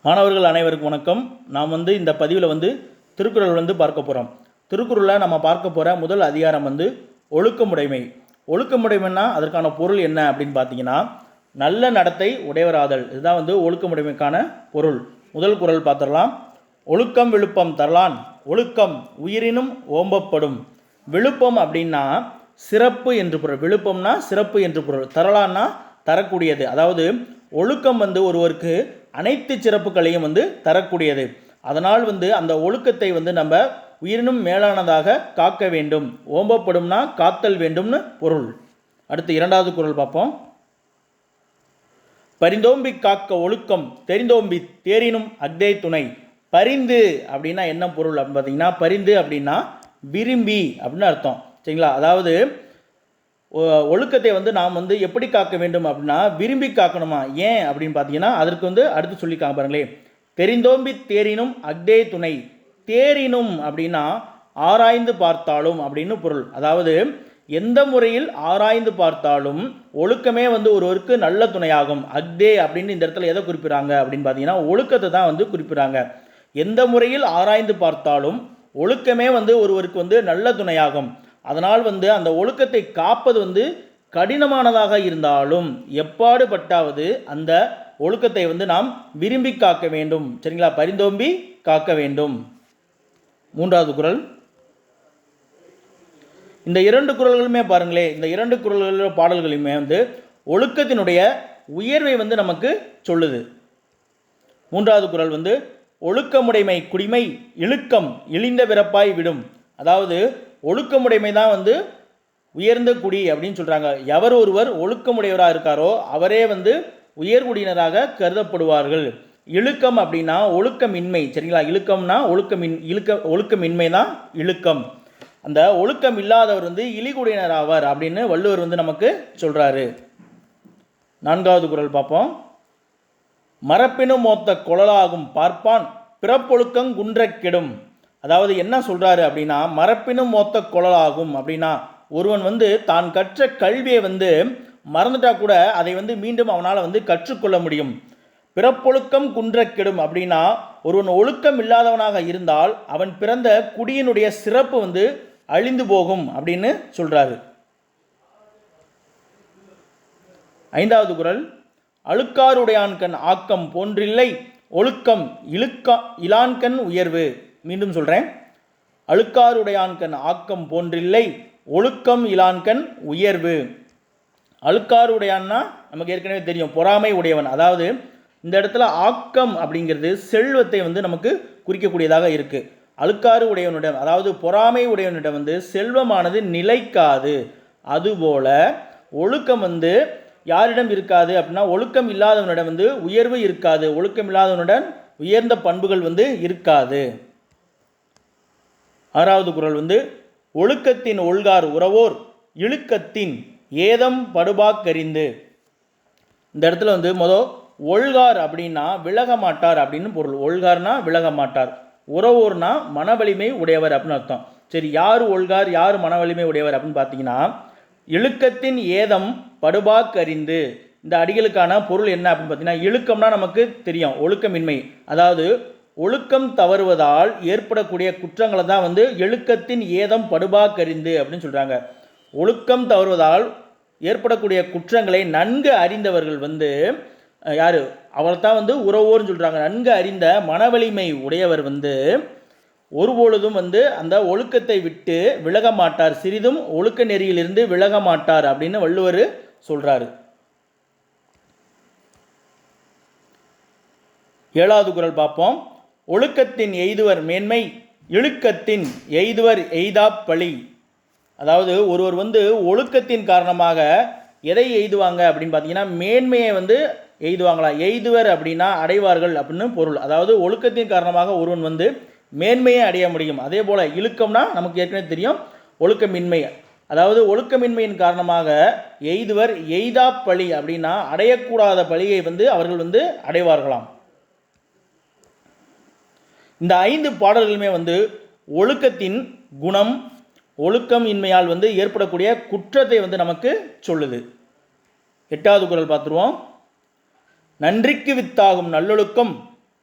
மாணவர்கள் அனைவருக்கும் வணக்கம். நாம் இந்த பதிவில் திருக்குறள் பார்க்க போகிறோம். திருக்குறளில் நம்ம பார்க்க போகிற முதல் அதிகாரம் ஒழுக்கமுடைமை. ஒழுக்கமுடைமைன்னா அதற்கான பொருள் என்ன அப்படின்னு பார்த்தீங்கன்னா, நல்ல நடத்தை உடையவராதல். இதுதான் ஒழுக்கமுடைமைக்கான பொருள். முதல் குறள் பார்த்துடலாம். ஒழுக்கம் விழுப்பம் தரலான், ஒழுக்கம் உயிரினும் ஓம்பப்படும். விழுப்பம் அப்படின்னா சிறப்பு என்று பொருள். விழுப்பம்னா சிறப்பு என்று பொருள். தரலான்னா தரக்கூடியது. அதாவது ஒழுக்கம் ஒருவருக்கு அனைத்து சிறப்புகளையும் தரக்கூடியது. அதனால் அந்த ஒழுக்கத்தை நம்ம உயிரினும் மேலானதாக காக்க வேண்டும். ஓம்பப்படும்னா காத்தல் வேண்டும்னு பொருள். அடுத்து இரண்டாவது குறள் பார்ப்போம். பரிந்தோம்பி காக்க ஒழுக்கம் தெரிந்தோம்பி தேரினும் அக்தே துணை. பரிந்து அப்படின்னா என்ன பொருள் அப்படின்னு பார்த்தீங்கன்னா, பரிந்து அப்படின்னா விரும்பி அப்படின்னு அர்த்தம். சரிங்களா? அதாவது ஒழுக்கத்தை நாம் எப்படி காக்க வேண்டும் அப்படின்னா விரும்பி காக்கணுமா. ஏன் அப்படின்னு பார்த்தீங்கன்னா, அதற்கு அடுத்து சொல்லிக்காங்க பாருங்களேன். தெரிந்தோம்பி தேரினும் அக்தே துணை. தேரினும் அப்படின்னா ஆராய்ந்து பார்த்தாலும் அப்படின்னு பொருள். அதாவது எந்த முறையில் ஆராய்ந்து பார்த்தாலும் ஒழுக்கமே ஒருவருக்கு நல்ல துணையாகும். அக்தே அப்படின்னு இந்த இடத்துல எதை குறிப்பிட்றாங்க அப்படின்னு பார்த்தீங்கன்னா, ஒழுக்கத்தை தான் குறிப்பிட்றாங்க. எந்த முறையில் ஆராய்ந்து பார்த்தாலும் ஒழுக்கமே ஒருவருக்கு நல்ல துணையாகும். அதனால் அந்த ஒழுக்கத்தை காப்பது கடினமானதாக இருந்தாலும் எப்பாடுபட்டாவது அந்த ஒழுக்கத்தை நாம் விரும்பி காக்க வேண்டும். சரிங்களா? பரிந்தோம்பி காக்க வேண்டும். மூன்றாவது குறள். இந்த இரண்டு குறள்களுமே பாருங்களே, இந்த இரண்டு குறள்கள பாடல்களுமே ஒழுக்கத்தினுடைய உயர்வை நமக்கு சொல்லுது. மூன்றாவது குறள் ஒழுக்கமுடைமை குடிமை இழுக்கம் இழிந்த பிறப்பாய் விடும். அதாவது ஒழுக்கமுடைமை தான் உயர்ந்த குடி அப்படின்னு சொல்கிறாங்க. எவர் ஒருவர் ஒழுக்கமுடையவராக இருக்காரோ அவரே உயர்குடியினராக கருதப்படுவார்கள். இழுக்கம் அப்படின்னா ஒழுக்கமின்மை. சரிங்களா? இழுக்கம்னா ஒழுக்கமின்மை தான் இழுக்கம். அந்த ஒழுக்கம் இல்லாதவர் இழிகுடியினர் ஆவார் அப்படின்னு வள்ளுவர் நமக்கு சொல்கிறாரு. நான்காவது குறள் பார்ப்போம். மரப்பினும் மோத்த குழலாகும் பார்ப்பான் பிறப்பொழுக்கங் குன்ற கெடும். அதாவது என்ன சொல்கிறாரு அப்படின்னா, மரப்பினும் மோத்த குழலாகும் அப்படின்னா ஒருவன் தான் கற்ற கல்வியை மறந்துட்டா கூட அதை மீண்டும் அவனால் கற்றுக்கொள்ள முடியும். பிறப்பொழுக்கம் குன்ற கெடும் அப்படின்னா ஒருவன் ஒழுக்கம் இல்லாதவனாக இருந்தால் அவன் பிறந்த குடியினுடைய சிறப்பு அழிந்து போகும் அப்படின்னு சொல்கிறாரு. ஐந்தாவது குறள். அழுக்காருடையான்கண் ஆக்கம் போன்றில்லை ஒழுக்கம் இலான்கண் உயர்வு. மீண்டும் சொல்கிறேன். அழுக்காருடையான்கண் ஆக்கம் போன்றில்லை ஒழுக்கம் இலான்கண் உயர்வு. அழுக்காருடையான்னா நமக்கு ஏற்கனவே தெரியும், பொறாமை உடையவன். அதாவது இந்த இடத்துல ஆக்கம் அப்படிங்கிறது செல்வத்தை நமக்கு குறிக்கக்கூடியதாக இருக்குது. அழுக்காறு உடையவனிடம், அதாவது பொறாமை உடையவனிடம் செல்வமானது நிலைக்காது. அதுபோல ஒழுக்கம் யாரிடம் இருக்காது அப்படின்னா ஒழுக்கம் இல்லாதவனிடம் உயர்வு இருக்காது. ஒழுக்கம் இல்லாதவனுடன் உயர்ந்த பண்புகள் இருக்காது. ஆறாவது குறள் ஒழுக்கத்தின் ஒல்கார் உறவோர் இழுக்கத்தின் ஏதம் படுபாக்கறிந்து. இந்த இடத்துல ஒல்கார் அப்படின்னா விலக மாட்டார் அப்படின்னு பொருள். ஒல்கார்னா விலக மாட்டார், உறவோர்னா மனவலிமை உடையவர் அப்படின்னு அர்த்தம். சரி, யார் ஒல்கார் யார் மனவலிமை உடையவர் அப்படின்னு பார்த்தீங்கன்னா, இழுக்கத்தின் ஏதம் படுபாக்கறிந்து. இந்த அடிகளுக்கான பொருள் என்ன அப்படின்னு பார்த்தீங்கன்னா, இழுக்கம்னா நமக்கு தெரியும் ஒழுக்கமின்மை. அதாவது ஒழுக்கம் தவறுவதால் ஏற்படக்கூடிய குற்றங்களை தான் எழுக்கத்தின் ஏதம் படுபாக்கறிந்து அப்படின்னு சொல்கிறாங்க. ஒழுக்கம் தவறுவதால் ஏற்படக்கூடிய குற்றங்களை நன்கு அறிந்தவர்கள் யார் அவள் தான் உறவோர்னு சொல்கிறாங்க. நன்கு அறிந்த மனவலிமை உடையவர் ஒருபொழுதும் அந்த ஒழுக்கத்தை விட்டு விலக மாட்டார், சிறிதும் ஒழுக்க நெறியிலிருந்து விலக மாட்டார் அப்படின்னு வள்ளுவர் சொல்கிறாரு. ஏழாவது குறள் பார்ப்போம். ஒழுக்கத்தின் எய்துவர் மேன்மை இழுக்கத்தின் எய்துவர் எய்தா பழி. அதாவது ஒருவர் ஒழுக்கத்தின் காரணமாக எதை எய்துவாங்க அப்படின்னு பார்த்தீங்கன்னா மேன்மையை எய்துவாங்களா. எய்துவர் அப்படின்னா அடைவார்கள் அப்படின்னு பொருள். அதாவது ஒழுக்கத்தின் காரணமாக ஒருவன் மேன்மையை அடைய முடியும். அதே போல் இழுக்கம்னா நமக்கு ஏற்கனவே தெரியும் ஒழுக்கமின்மை. அதாவது ஒழுக்கமின்மையின் காரணமாக எய்துவர் எய்தா பழி அப்படின்னா அடையக்கூடாத பழியை அவர்கள் அடைவார்களாம். இந்த 5 பாடல்களுமே ஒழுக்கத்தின் குணம், ஒழுக்கம் இன்மையால் ஏற்படக்கூடிய குற்றத்தை நமக்கு சொல்லுது. எட்டாவது குறள் பார்த்துருவோம். நன்றிக்கு வித்தாகும் நல்லொழுக்கம்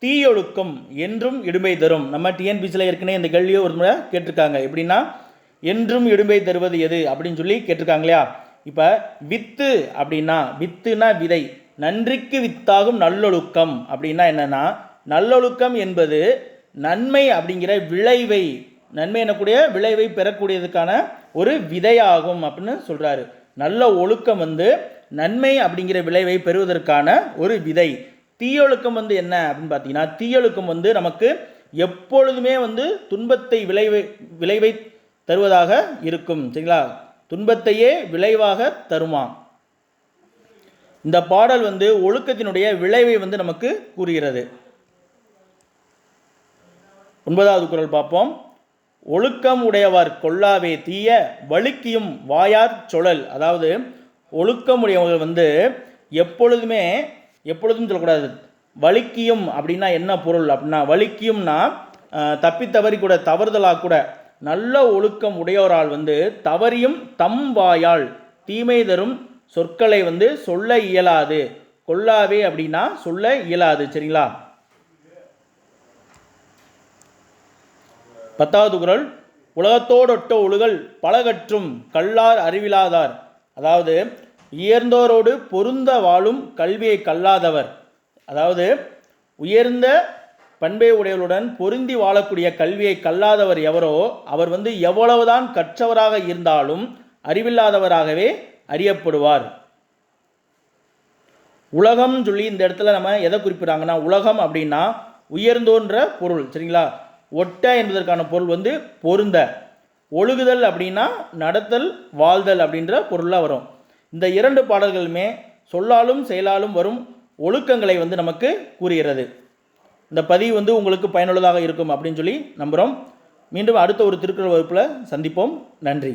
தீயொழுக்கம் என்றும் இடும்பை தரும். நம்ம டிஎன்பிசியில் ஏற்கனவே இந்த கேள்வியை ஒரு முறை கேட்டிருக்காங்க. எப்படின்னா என்றும் இடும்பை தருவது எது அப்படின்னு சொல்லி கேட்டிருக்காங்க இல்லையா. இப்போ வித்து அப்படின்னா, வித்துனா விதை, நன்றிக்கு வித்தாகும் நல்லொழுக்கம் அப்படின்னா என்னன்னா, நல்லொழுக்கம் என்பது நன்மை அப்படிங்கிற விளைவை, நன்மை எனக்கூடிய விளைவை பெறக்கூடியதுக்கான ஒரு விதையாகும் அப்படின்னு சொல்றாரு. நல்ல ஒழுக்கம் நன்மை அப்படிங்கிற விளைவை பெறுவதற்கான ஒரு விதை. தீயொழுக்கம் என்ன அப்படின்னு பார்த்தீங்கன்னா, தீயொழுக்கம் நமக்கு எப்பொழுதுமே துன்பத்தை விளைவை தருவதாக இருக்கும். சரிங்களா, துன்பத்தையே விளைவாக தருமா. இந்த பாடல் ஒழுக்கத்தினுடைய விளைவை நமக்கு கூறுகிறது. 9வது குறள் பார்ப்போம். ஒழுக்கம் உடையவர் கொல்லாவே தீய வழுக்கியும் வாயார் சொழல். அதாவது ஒழுக்கமுடையவர்கள் எப்பொழுதும் சொல்லக்கூடாது. வழுக்கியும் அப்படின்னா என்ன பொருள் அப்படின்னா, வழுக்கியும்னா தப்பித்தவறி கூட, தவறுதலாக கூட, நல்ல ஒழுக்கம் உடையோரால் தவறியும் தம் வாயால் தீமை தரும் சொற்களை சொல்ல இயலாது. கொல்லாவே அப்படின்னா சொல்ல இயலாது. சரிங்களா. 10வது குறள். உலகத்தோடொட்ட ஒழுகல் பலகற்றும் கல்லார் அறிவிலாதார். அதாவது உயர்ந்தோரோடு பொருந்த வாழும் கல்வியை கல்லாதவர். அதாவது உயர்ந்த பண்பை உடையவருடன் பொருந்தி வாழக்கூடிய கல்வியை கல்லாதவர் எவரோ அவர் எவ்வளவுதான் கற்றவராக இருந்தாலும் அறிவில்லாதவராகவே அறியப்படுவார். உலகம் சொல்லி இந்த இடத்துல நம்ம எதை குறிப்பிட்றாங்கன்னா, உலகம் அப்படின்னா உயர்ந்தோன்ற பொருள். சரிங்களா. ஒட்ட என்பதற்கான பொருள் பொருந்த. ஒழுகுதல் அப்படின்னா நடத்தல், வாழ்தல் அப்படின்ற பொருளாக வரும். இந்த 2 பாடல்களுமே சொல்லாலும் செயலாலும் வரும் ஒழுக்கங்களை நமக்கு கூறுகிறது. இந்த பதிவு உங்களுக்கு பயனுள்ளதாக இருக்கும் அப்படின்னு சொல்லி நம்புகிறோம். மீண்டும் அடுத்த ஒரு திருக்குறள் வகுப்பில் சந்திப்போம். நன்றி.